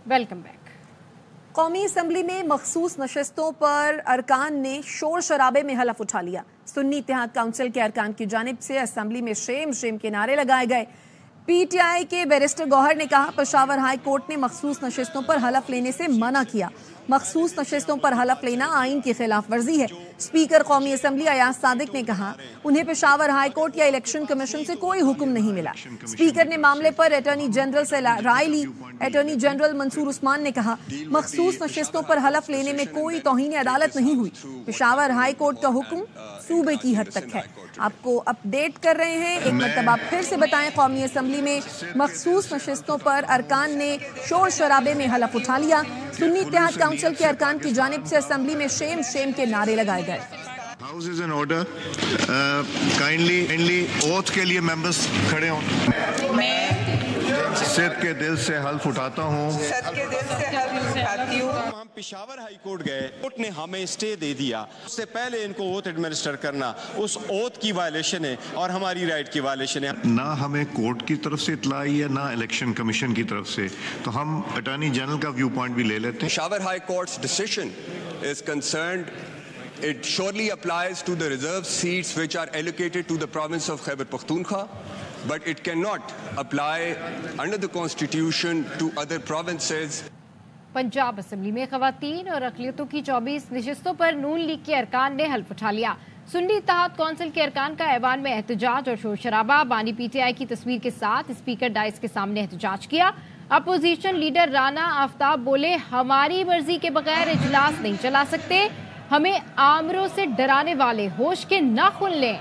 Welcome back. कौमी assembly में मखसूस नशस्तों पर अरकान ने शोर शराबे में हलफ उठा लिया। सुन्नी इत्तेहाद काउंसिल के अरकान की जानिब से असम्बली में शेम शेम के नारे लगाए गए। पीटीआई के बैरिस्टर गौहर ने कहा, पेशावर हाई कोर्ट ने मखसूस नशस्तों पर हलफ लेने से मना किया। मखसूस नशस्तों पर हलफ लेना आइन की खिलाफ वर्जी है। स्पीकर कौमी असम्बली अयाज सादिक ने कहा, उन्हें पेशावर हाई कोर्ट या इलेक्शन कमीशन से कोई हुक्म नहीं मिला। स्पीकर ने मामले पर अटॉर्नी जनरल से राय ली। अटॉर्नी जनरल मंसूर उस्मान ने कहा, मखसूस नशस्तों पर हलफ लेने में कोई तौहीन अदालत नहीं हुई। पेशावर हाई कोर्ट का हुक्म सूबे की हद तक है। आपको अपडेट कर रहे हैं, एक मरतबा फिर से बताएं, कौमी असम्बली में मखसूस नशस्तों पर अरकान ने शोर शराबे में हलफ उठा लिया। सुन्नी इत्तेहाद काउंसिल के अरकान की जानिब से असम्बली में शेम शेम के नारे लगाए गए। House is in order. Kindly oath के लिए मेंबर्स खड़े हों। मैं सिर के दिल से हल्फ उठाता हूँ। हम पेशावर हाई कोर्ट गए, कोर्ट ने हमें स्टे दे दिया। उससे पहले इनको ओथ एडमिनिस्टर करना उस ओथ की वायलेशन है और हमारी राइट की वायलेशन है। ना हमें कोर्ट की तरफ से इतला आई है, ना इलेक्शन कमीशन की तरफ से, तो हम अटॉर्नी जनरल का व्यू पॉइंट भी ले लेते हैं। Peshawar High Court's decision is concerned, it surely applies to the reserved seats which are allocated to the province of Khyber Pakhtunkhwa, but it cannot apply under the constitution to other provinces. Punjab assembly में खवातीन और अक़लियतों की 24 नशस्तों पर नून league के अरकान ने हल्फ उठा लिया। सुन्नी इत्तेहाद काउंसिल के अरकान का ऐवान में एहतजाज और शोर शराबा। बानी पीटीआई की तस्वीर के साथ स्पीकर डाइस के सामने एहतजाज किया। अपोजिशन लीडर राना आफ्ताब बोले, हमारी मर्जी के बगैर इजलास नहीं चला सकते, हमें आमरों से डराने वाले होश के नाखून लें।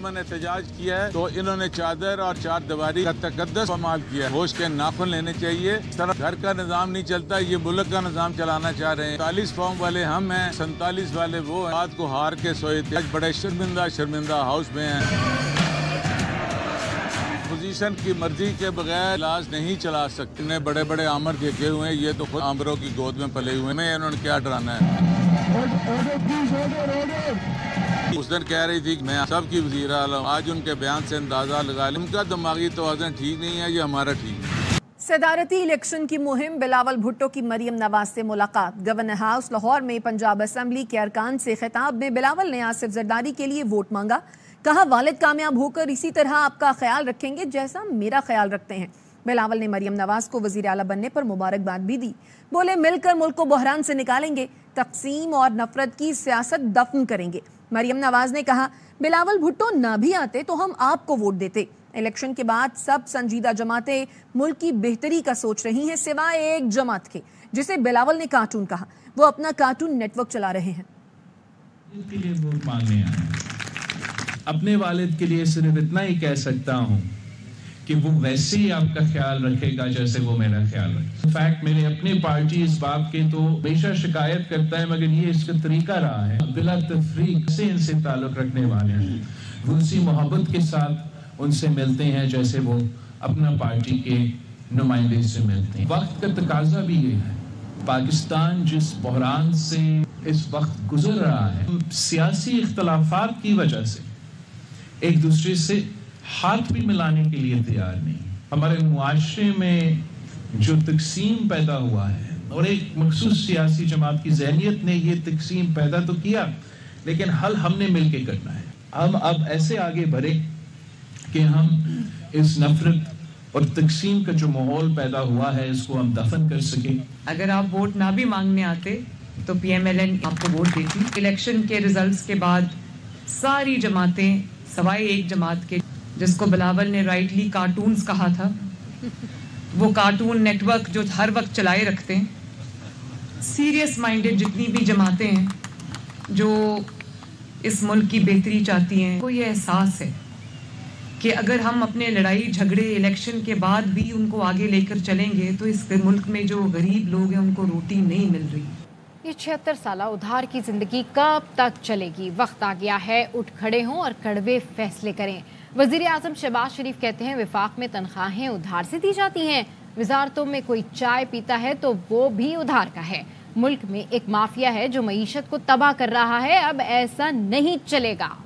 ने एहतजाज किया है तो इन्होंने चादर और चार दीवारी का तकद्दस इस्तेमाल किया है। होश के नाखून लेने चाहिए। इस तरह घर का निजाम नहीं चलता, ये मुल्क का निजाम चलाना चाह रहे हैं। 40 फॉर्म वाले हम हैं, 47 वाले वो हैं। रात को हार के सोए थे, आज बड़े शर्मिंदा हाउस में हैं। पोजीशन की मर्जी के बगैर इजलास नहीं चला सकते। इन्हें बड़े बड़े आमर देखे हुए हैं, ये तो खुद आमरों की गोद में पले हुए हैं। इन्होंने क्या डराना है। उस दिन कह रही थी कि मैं सबकी वज़ीर आलम, आज उनके बयान से अंदाजा लगा लें उनका दिमागी तवाज़ुन ठीक नहीं है, ये हमारा ठीक है। सदारती इलेक्शन की मुहिम, बिलावल भुट्टो की मरियम नवाज से मुलाकात। गवर्नर हाउस लाहौर में पंजाब असम्बली के अरकान से खिताब में बिलावल ने आसिफ जरदारी के लिए वोट मांगा। कहा, वालिद कामयाब होकर इसी तरह आपका ख्याल रखेंगे जैसा मेरा ख्याल रखते हैं। बिलावल ने मरियम नवाज को वज़ीर आला बनने पर मुबारकबाद भी दी। बोले, मिलकर मुल्क को बहरान से निकालेंगे, तक़सीम और नफरत की सियासत दफन करेंगे। मरियम नवाज ने कहा, बिलावल भुट्टो ना भी आते तो हम आपको वोट देते। इलेक्शन के बाद सब संजीदा जमातें मुल्क की बेहतरी का सोच रही हैं, सिवाय एक जमात के जिसे बिलावल ने कार्टून कहा। वो अपना कार्टून नेटवर्क चला रहे हैं। के लिए वोट मांगने आए, अपने वालिद के लिए सिर्फ इतना ही कह सकता हूँ कि वो वैसे ही आपका ख्याल रखेगा जैसे वो मेरा ख्याल रखे। इनफैक्ट मेरे अपनी पार्टी इस बात के तो हमेशा शिकायत करता है, मगर ये इसका तरीका रहा है। बिला तफरीक से इनसे ताल्लुक रखने वाले हैं, वो उसी मोहब्बत के साथ उनसे मिलते हैं जैसे वो अपना पार्टी के नुमाइंदे से मिलते हैं। वक्त का तकाजा भी ये है, पाकिस्तान जिस बहरान से इस वक्त गुजर रहा है, सियासी इख्तलाफात की वजह से एक दूसरे से हाथ भी मिलाने के लिए तैयार नहीं। हमारे मुआशरे में जो तकसीम पैदा हुआ है और एक मखसूस सियासी जमात की ज़हनियत ने ये तकसीम पैदा तो किया, लेकिन हल हमने मिलके करना है। हम अब ऐसे आगे बढ़े कि हम इस नफरत और तकसीम का जो माहौल पैदा हुआ है इसको हम दफन कर सके। अगर आप वोट ना भी मांगने आते तो PMLN आपको वोट देती। इलेक्शन के रिजल्ट्स के बाद सारी जमातें सवाए एक जमात के, जिसको बिलावल ने राइटली कार्टून्स कहा था, वो कार्टून नेटवर्क जो हर वक्त चलाए रखते हैं, सीरियस माइंडेड जितनी भी जमातें हैं जो इस मुल्क की बेहतरी चाहती हैं, को ये एहसास है कि अगर हम अपने लड़ाई झगड़े इलेक्शन के बाद भी उनको आगे लेकर चलेंगे तो इस मुल्क में जो गरीब लोग हैं उनको रोटी नहीं मिल रही। یہ 76 साला उधार की जिंदगी कब तक चलेगी? वक्त आ गया है उठ खड़े हों और कड़वे फैसले करें। वजीर आजम शहबाज शरीफ कहते हैं वफाक में तनख्वाहें उधार से दी जाती हैं। वजारतों में कोई चाय पीता है तो वो भी उधार का है। मुल्क में एक माफिया है जो मईशत को तबाह कर रहा है। अब ऐसा नहीं चलेगा।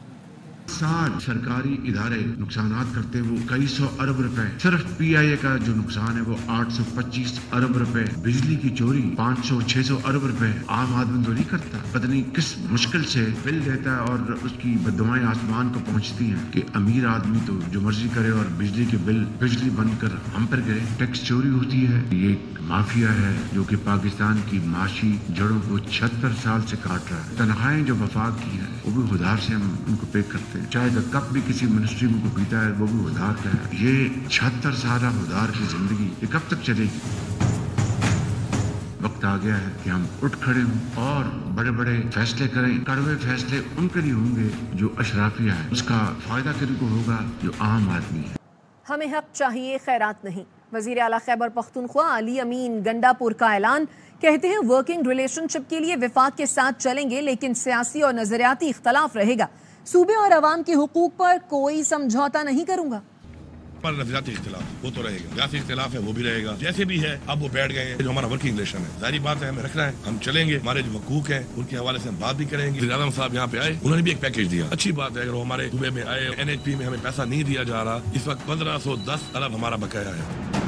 साल सरकारी इदारे नुकसानात करते वो कई सौ अरब रुपए। सिर्फ PIA का जो नुकसान है वो 825 अरब रुपए। बिजली की चोरी 500-600 अरब रुपए। आम आदमी तो नहीं करता, पता नहीं किस मुश्किल से बिल देता है और उसकी बददुआएं आसमान को पहुंचती हैं कि अमीर आदमी तो जो मर्जी करे और बिजली के बिल बिजली बंद कर हम पर गिरे। टैक्स चोरी होती है। ये माफिया है जो कि पाकिस्तान की माशी जड़ों को 76 साल से काट रहा है। तनख्वाहें जो वफाक की है वो भी उधार से हम उनको पे करते हैं। चाहे का कप भी किसी मिनिस्ट्री में को पीता है वो भी उधार का है। ये 76 साल उधार की जिंदगी ये कब तक चलेगी? वक्त आ गया है कि हम उठ खड़े हों और बड़े बड़े फैसले करें। कड़वे फैसले उनके लिए होंगे जो अशराफिया है, उसका फायदा किसी को होगा जो आम आदमी है। हमें हक चाहिए, खैरात नहीं। वजीर आला खैबर पख्तूनख्वा अली अमीन गंडापुर का ऐलान। कहते हैं वर्किंग रिलेशनशिप के लिए वफाक के साथ चलेंगे लेकिन सियासी और नजरियाती इख्तलाफ रहेगा। सूबे और अवाम के हुकूक पर कोई समझौता नहीं करूंगा। पर नजरियाती इख्तिलाफ वो तो रहेगा, सियासी इख्तिलाफ है वो भी रहेगा। जैसे भी है अब वो बैठ गए हैं, जो हमारा वर्किंग रिलेशन है जाहिर बात है हमें रखना है। हम चलेंगे, हमारे जो हुकूक है उनके हवाले से हम बात भी करेंगे। वज़ीर आज़म साहब यहाँ पे आए, उन्होंने भी एक पैकेज दिया, अच्छी बात है। अगर वो हमारे सूबे में आए, NHP में हमें पैसा नहीं दिया जा रहा। इस वक्त 1510 अरब हमारा बकाया है।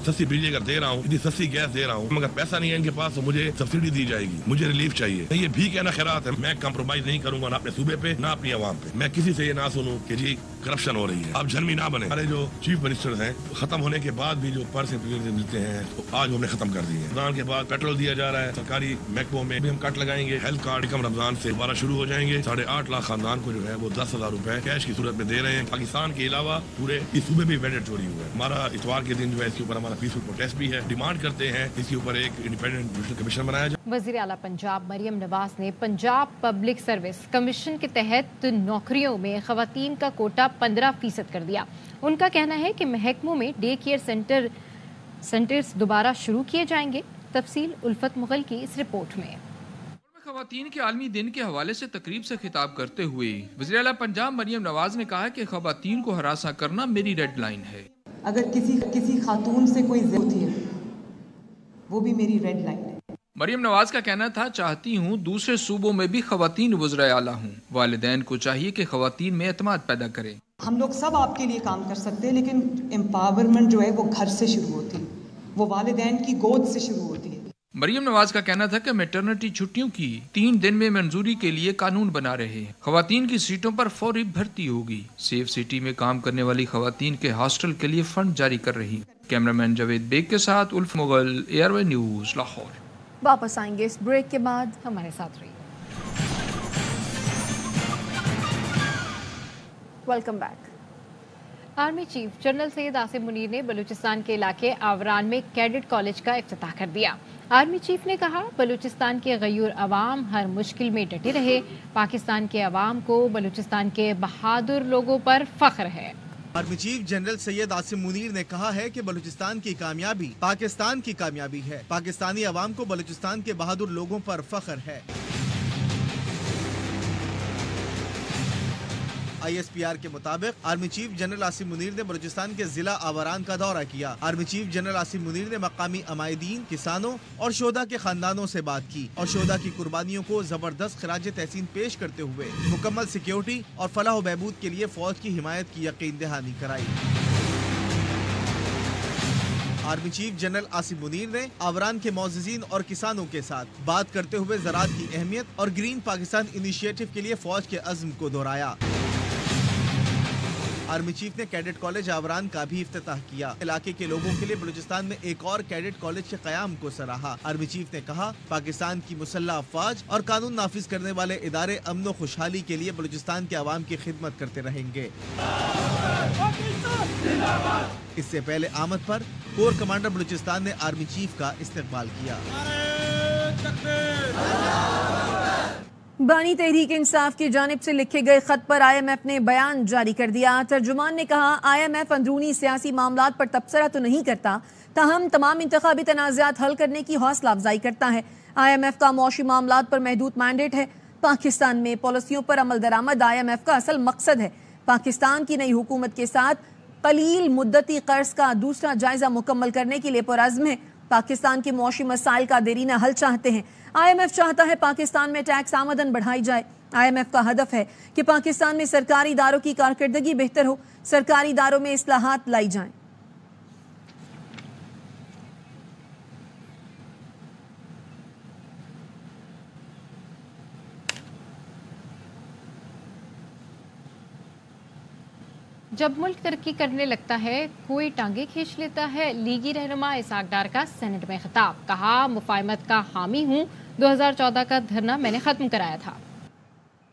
सस्ती बिजली अगर दे रहा हूँ, इतनी सस्ती गैस दे रहा हूँ, मगर पैसा नहीं है इनके पास तो मुझे सब्सिडी दी जाएगी, मुझे रिलीफ चाहिए। ये भी कहना खैरात है। मैं कंप्रोमाइज नहीं करूंगा ना अपने सूबे पे ना अपनी आवाम पे। मैं किसी से ये ना सुनूं कि जी करप्शन हो रही है। आप झरमी ना बने। हमारे जो चीफ मिनिस्टर हैं खत्म होने के बाद भी जो पर्स मिलते हैं तो आज हमने खत्म कर दिए। रमजान के बाद पेट्रोल दिया जा रहा है, सरकारी महकमों में भी हम कट लगाएंगे। हेल्थ कार्ड कम रमजान से दोबारा शुरू हो जाएंगे। 8.5 लाख खानदान को जो है वो 10,000 रुपए कैश की सूरत में दे रहे हैं। पाकिस्तान के अलावा पूरे इस सूबे में वेंडर चोरी हुआ है। हमारा इतवार के दिन जो है इसके ऊपर हमारा पीसफुल प्रोटेस्ट भी है। डिमांड करते हैं इसके ऊपर एक इंडिपेंडेंट जुडिशल कमीशन बनाया जाए। वज़ीर आला पंजाब मरियम नवाज ने पंजाब पब्लिक सर्विस कमीशन के तहत नौकरियों में खवातीन का कोटा 15% कर दिया। उनका कहना है कि महकमों में डे केयर सेंटर्स दोबारा शुरू किए जाएंगे। तफसील उल्फत मुगल की इस रिपोर्ट में। खवातीन के आलमी दिन के हवाले से तकरीब से खिताब करते हुए वज़ीर आला पंजाब मरियम नवाज ने कहा कि खवातीन को हरासा करना मेरी रेड लाइन है। अगर किसी खातून से कोई होती है वो भी मेरी रेड लाइन है। मरियम नवाज का कहना था चाहती हूँ दूसरे सूबों में भी खवातीन वज़ीर आला हूँ। वालिदैन को चाहिए कि खवातीन में एतमाद पैदा करें। हम लोग सब आपके लिए काम कर सकते हैं लेकिन एम्पावरमेंट जो है वो घर से शुरू होती है, वो वालिदैन की गोद से शुरू होती है। मरियम नवाज का कहना था कि मैटरनिटी छुट्टियों की 3 दिन में मंजूरी के लिए कानून बना रहे हैं। खवातीन की सीटों पर फौरी भर्ती होगी। सेफ सिटी में काम करने वाली खवातीन के हॉस्टल के लिए फंड जारी कर रही। कैमरामैन जावेद बेग के साथ उल्फ मुगल, एयरवे न्यूज, लाहौर। वापस आएंगे इस ब्रेक के बाद, हमारे साथ रहिए। Welcome back. Army chief general Syed Asim Munir ने बलूचिस्तान के इलाके आवरान में कैडेट कॉलेज का इफ्तिताह कर दिया। आर्मी चीफ ने कहा बलूचिस्तान के गयूर अवाम हर मुश्किल में डटे रहे। पाकिस्तान के अवाम को बलूचिस्तान के बहादुर लोगों पर फख्र है। Army chief general Syed Asim Munir ने कहा है कि बलूचिस्तान की कामयाबी पाकिस्तान की कामयाबी है। पाकिस्तानी अवाम को बलूचिस्तान के बहादुर लोगों पर फख्र है। ISPR के मुताबिक army chief general Asim Munir ने बलूचिस्तान के जिला आवारान का दौरा किया। Army chief general Asim Munir ने मकामी अमायदीन, किसानों और शोधा के खानदानों से बात की और शोधा की कुर्बानियों को जबरदस्त खराज तहसीन पेश करते हुए मुकम्मल सिक्योरिटी और फलाह बहबूद के लिए फौज की हिमायत की यकीन दहानी कराई। Army chief general Asim Munir ने आवरान के मौज़िज़ीन और किसानों के साथ बात करते हुए ज़राअत की अहमियत और ग्रीन पाकिस्तान इनिशिएटिव के लिए फौज के अज़्म को दोहराया। आर्मी चीफ ने कैडेट कॉलेज आवरान का भी इफ्तिताह किया। इलाके के लोगों के लिए बलूचिस्तान में एक और कैडेट कॉलेज के क़याम को सराहा। आर्मी चीफ ने कहा पाकिस्तान की मुसल्लह अफ़वाज और कानून नाफिज करने वाले इदारे अमन व खुशहाली के लिए बलूचिस्तान के अवाम की खिदमत करते रहेंगे। इससे पहले आमद पर कोर कमांडर बलूचिस्तान ने आर्मी चीफ का इस्तकबाल किया। बानी तहरीक इंसाफ की जानिब से लिखे गए खत पर IMF ने बयान जारी कर दिया। तर्जुमान ने कहा IMF अंदरूनी सियासी मामलात पर तबसरा तो नहीं करता, تاہم تمام انتخابی تنازعات حل کرنے کی حوصلہ افزائی کرتا ہے۔ IMF کا معاشی معاملات پر محدود مینڈیٹ ہے۔ پاکستان میں پالیسیوں پر عمل درآمد IMF کا اصل مقصد ہے۔ پاکستان کی نئی حکومت کے ساتھ قلیل مدتی قرض کا دوسرا جائزہ مکمل کرنے کے لیے پرعزم ہے۔ پاکستان کے معاشی مسائل کا دیرینہ حل چاہتے ہیں۔ IMF چاہتا ہے پاکستان میں ٹیکس آمدن بڑھائی جائے۔ IMF کا ہدف ہے کہ پاکستان میں سرکاری اداروں کی کارکردگی بہتر ہو، سرکاری اداروں میں اصلاحات لائی جائیں۔ جب ملک ترقی کرنے لگتا ہے کوئی ٹانگیں کھینچ لیتا ہے۔ لیگی رہنما اسحاق ڈار کا سینٹ میں خطاب، کہا مفاہمت کا حامی ہوں، 2014 کا دھرنا میں نے ختم کرایا تھا۔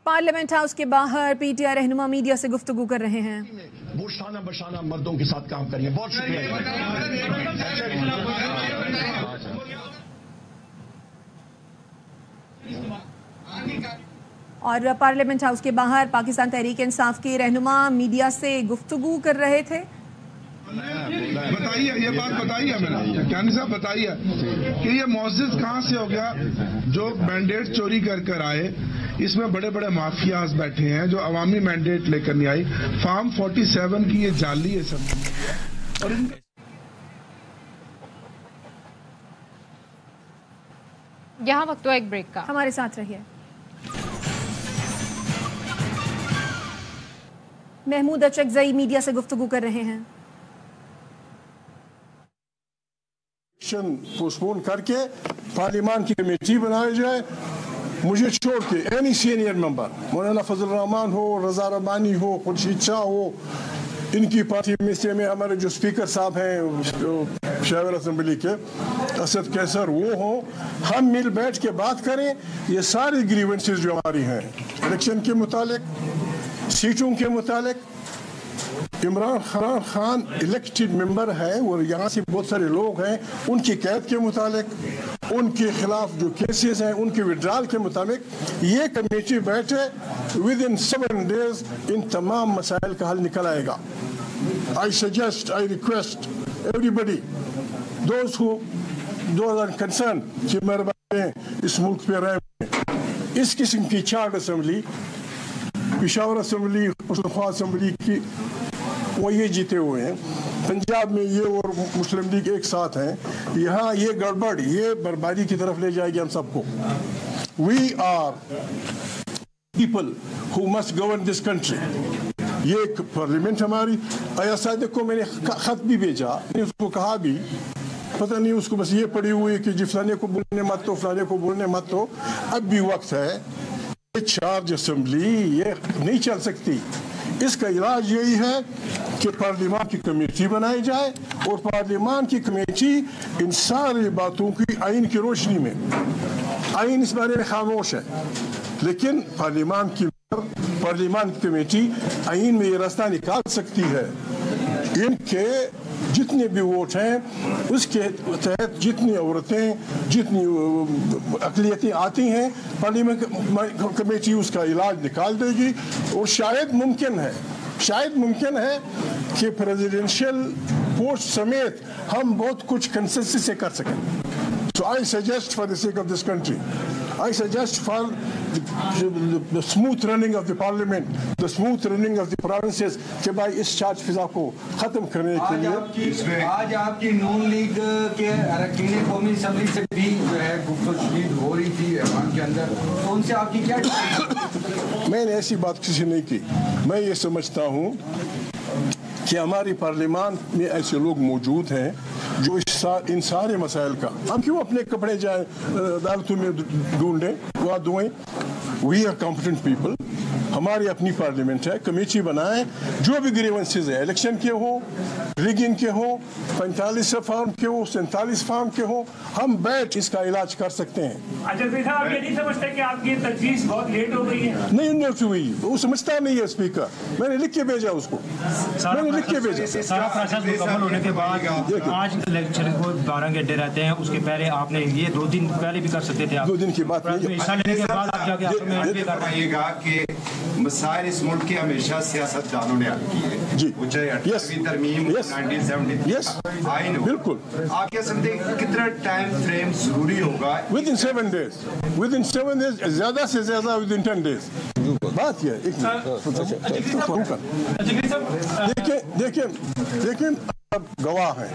پارلیمنٹ ہاؤس کے باہر PTI رہنما میڈیا سے گفتگو کر رہے ہیں۔ وہ شانہ بشانہ مردوں کے ساتھ کام کریے۔ بہت شکریہ۔ اور پارلیمنٹ ہاؤس کے باہر پاکستان تحریک انصاف کے رہنما میڈیا سے گفتگو کر رہے تھے۔ بتائیے، یہ بات بتائیے ہمیں، کیانی صاحب بتائیے کہ یہ معزز کہاں سے ہو گیا جو مینڈیٹ چوری کر آئے؟ اس میں بڑے بڑے مافیاز بیٹھے ہیں جو عوامی مینڈیٹ لے کر نہیں آئی۔ فارم 47 کی یہ جعلی ہے سب۔ اور یہاں وقت ایک بریک کا، ہمارے ساتھ رہیے۔ محمود اچکزئی میڈیا سے گفتگو کر رہے ہیں۔ پوسٹپون کر کے پارلیمان کی کمیٹی بنائی جائے، مجھے چھوڑ کے اینی سینئر ممبر، مولانا فضل الرحمان ہو، رضا ربانی ہو، خورشید شاہ ہو، ان کی پارٹی میں ہمارے جو اسپیکر صاحب ہیں شاور اسمبلی کے اسد کیسر، وہ ہوں، ہم مل بیٹھ کے بات کریں۔ یہ ساری گریونسز جو ہماری ہیں الیکشن کے متعلق، سیٹوں کے متعلق، عمران خان الیکٹڈ ممبر ہے اور یہاں سے بہت سارے لوگ ہیں، ان کی قید کے متعلق، ان کے خلاف جو کیسز ہیں ان کے وڈرال کے مطابق یہ کمیٹی بیٹھے، within 7 days ان تمام مسائل کا حل نکل آئے گا۔ I suggest, I request everybody, those are concerned کہ مہربانی اس ملک پہ رہے، اس قسم کی charged assembly, Peshawar assembly, Pashtunkhwa assembly کی وہ یہ جیتے ہوئے ہیں، پنجاب میں یہ اور مسلم لیگ ایک ساتھ ہیں، یہاں یہ گڑبڑ، یہ بربادی کی طرف لے جائے گی ہم سب کو۔ We are people who must govern this country۔ یہ ایک پارلیمنٹ ہماری، آیا صادق کو میں نے خط بھی بھیجا، میں نے اس کو کہا بھی، پتہ نہیں اس کو بس یہ پڑی ہوئی کہ جی فلانے کو بولنے مت تو، فلانے کو بولنے مت تو۔ اب بھی وقت ہے، یہ چارج اسمبلی یہ نہیں چل سکتی۔ اس کا علاج یہی ہے کہ پارلیمان کی کمیٹی بنائی جائے، اور پارلیمان کی کمیٹی ان ساری باتوں کی آئین کی روشنی میں، آئین اس بارے میں خاموش ہے، لیکن پارلیمان کی کمیٹی آئین میں یہ راستہ نکال سکتی ہے۔ ان کے جتنے بھی ووٹ ہیں اس کے تحت جتنی عورتیں، جتنی اقلیتیں آتی ہیں، پارلیمنٹ کمیٹی اس کا علاج نکال دے گی، اور شاید ممکن ہے کہ پریزیڈنشل پوسٹ سمیت ہم بہت کچھ کنسنسس سے کر سکیں۔ So I suggest for the sake of this country, I suggest for the smooth running of the parliament, the smooth running of the provinces کہ بھائی اس چارج فضا کو ختم کرنے کے لیے آج آپ کی نون لیگ کے اراکین قومی اسمبلی سے بھی جو ہے گفتگو شدید ہو رہی تھی ایوان کے اندر، تو ان سے آپ کی کیا؟ میں نے ایسی بات کسی نہیں کی۔ میں یہ سمجھتا ہوں کہ ہماری پارلیمان میں ایسے لوگ موجود ہیں جو ان سارے مسائل کا، ہم کیوں اپنے کپڑے جائیں عدالتوں میں ڈھونڈیں، وہاں دھوئیں۔ وی آر کمپٹنٹ پیپل، ہماری اپنی پارلیمنٹ ہے، کمیٹی بنائیں، جو بھی گریونسز ہیں، الیکشن کے ہوں، ریگنگ کے ہوں، 45 فارم کے ہوں، 47 فارم کے ہوں، ہم بیٹھ اس کا علاج کر سکتے ہیں۔ اچھا صاحب، آپ یہ نہیں سمجھتے کہ آپ کی تجویز بہت لیٹ ہو گئی ہے؟ نہیں لیٹ ہوئی، وہ سمجھتا نہیں ہے اسپیکر، میں نے لکھ کے بھیجا اس کو، میں نے لکھ کے بھیجا۔ سارا پروسیس مکمل ہونے کے بعد آج الیکشن کو 12 گھنٹے رہتے ہیں، اس کے پہلے آپ نے یہ 2 دن پہلے بھی کر سکتے تھے۔ 2 دن کی بات نہیں، حصہ لینے کے بعد آپ جا کے کہ مسائل اس ملک کے ہمیشہ سیاستدانوں نے حل کیے جی، وہ چاہے 18ویں ترمیم 1970 آئین ہو، بالکل آپ کہہ سکتے ہیں کتنا ٹائم فریم ضروری ہوگا؟ Within 7 days. Within 7 days, زیادہ سے زیادہ within 10 days. بات یہ دیکھیں گواہ ہیں.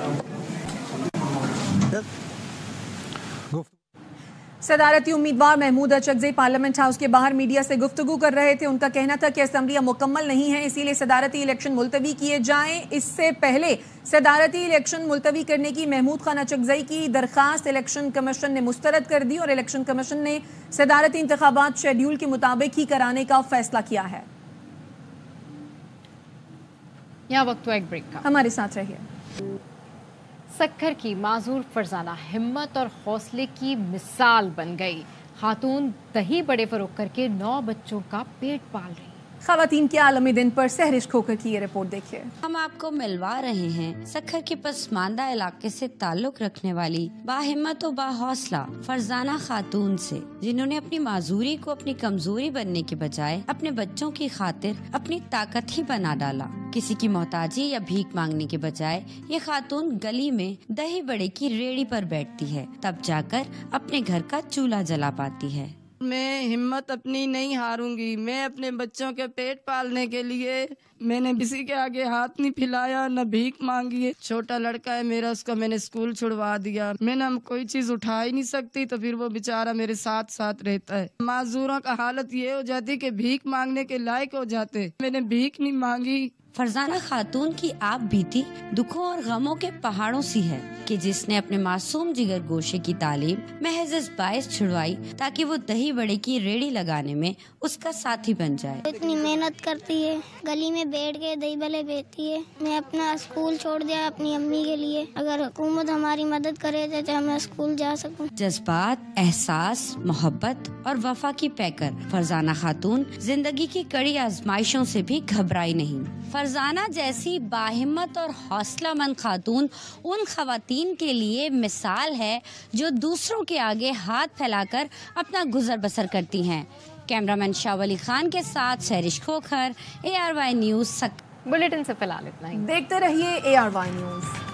صدارتی امیدوار محمود اچکزئی پارلیمنٹ ہاؤس کے باہر میڈیا سے گفتگو کر رہے تھے. ان کا کہنا تھا کہ اسمبلیاں مکمل نہیں ہیں، اسی لیے صدارتی الیکشن ملتوی کیے جائیں. اس سے پہلے صدارتی الیکشن ملتوی کرنے کی محمود خان اچکزئی کی درخواست الیکشن کمیشن نے مسترد کر دی اور الیکشن کمیشن نے صدارتی انتخابات شیڈیول کے مطابق ہی کرانے کا فیصلہ کیا ہے. یہاں وقت ایک بریک کا، ہمارے ساتھ رہیے. سکھر کی معذور فرزانہ ہمت اور حوصلے کی مثال بن گئی. خاتون دہی بڑے فروخت کر کے 9 بچوں کا پیٹ پال رہی. خواتین کے عالمی دن پر سہرش کھوکھر کی یہ رپورٹ دیکھیے. ہم آپ کو ملوا رہے ہیں سکھر کے پسماندہ علاقے سے تعلق رکھنے والی باہمت و باحوصلہ فرزانہ خاتون سے، جنہوں نے اپنی معذوری کو اپنی کمزوری بننے کے بجائے اپنے بچوں کی خاطر اپنی طاقت ہی بنا ڈالا. کسی کی محتاجی یا بھیک مانگنے کے بجائے یہ خاتون گلی میں دہی بڑے کی ریڑھی پر بیٹھتی ہے، تب جا کر اپنے گھر کا چولہا جلا پاتی ہے. میں ہمت اپنی نہیں ہاروں گی. میں اپنے بچوں کے پیٹ پالنے کے لیے میں نے کسی کے آگے ہاتھ نہیں پھیلایا، نہ بھیک مانگی ہے. چھوٹا لڑکا ہے میرا، اس کا میں نے اسکول چھڑوا دیا. میں نے کوئی چیز اٹھا ہی نہیں سکتی تو پھر وہ بیچارہ میرے ساتھ ساتھ رہتا ہے. معذوروں کا حالت یہ ہو جاتی کہ بھیک مانگنے کے لائق ہو جاتے. میں نے بھیک نہیں مانگی. فرزانہ خاتون کی آپ بیتی دکھوں اور غموں کے پہاڑوں سی ہے کہ جس نے اپنے معصوم جگر گوشے کی تعلیم محض اس باعث چھڑوائی تاکہ وہ دہی بڑے کی ریڑھی لگانے میں اس کا ساتھی بن جائے. اتنی محنت کرتی ہے، گلی میں بیٹھ کے دہی بلے بیچتی ہے. میں اپنا اسکول چھوڑ دیا اپنی امی کے لیے. اگر حکومت ہماری مدد کرے تو میں اسکول جا سکوں. جذبات، احساس، محبت اور وفا کی پیکر فرزانہ خاتون زندگی کی کڑی آزمائشوں سے بھی گھبرائی نہیں. فرزانہ جیسی باہمت اور حوصلہ مند خاتون ان خواتین کے لیے مثال ہے جو دوسروں کے آگے ہاتھ پھیلا کر اپنا گزر بسر کرتی ہیں. کیمرامین شاہ ولی خان کے ساتھ Sehrish Khokhar, ARY news. Bulletin سے فی الحال اتنا ہی. دیکھتے رہیے ARY نیوز.